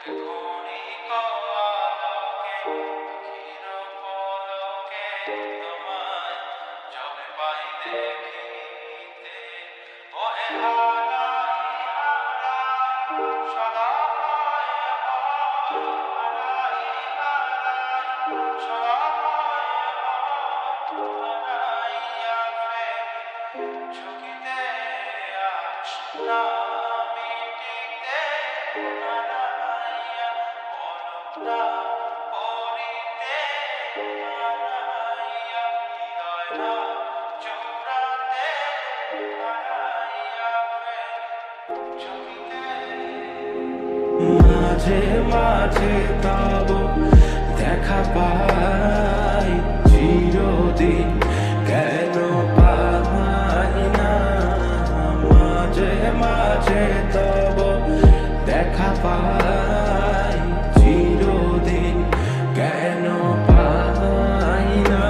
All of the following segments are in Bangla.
ক্ষণিক আলোকে আখির পলকে তোমায় যবে পাই দেখিতে, ওহে হারাই হারাই সদা ভয়ে ভয়, হারাই হারাই সদা ভয়ে ভয়, হারাইয়া ফেরি ঝুঁকিতে আসনা মিটিতে, হারাইয়া অলুপটা পরিতে, হারাইয়া হৃদয়টা চূড়াতে, হারাইয়া ফেরি ঝুঁকিতে। মাঝে মাঝে তব দেখা পাই চিরদিন, কেন পাই না? মাঝে মাঝে তব দেখা পাই চিরদিন, কেন পাই না?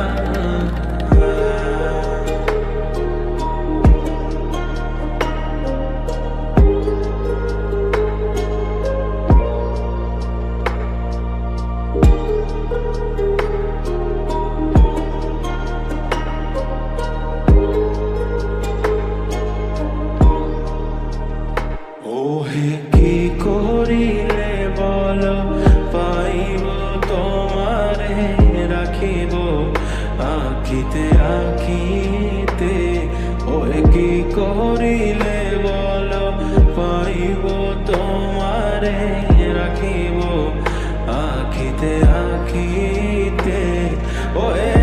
ওহে কি করিলে বলো পাইব তোমারে, রাখিব আঁখিতে আঁখিতে। ওহে কি করিলে বলো পাইব তোমারে, রাখিব আঁখিতে আঁখিতে। ওহে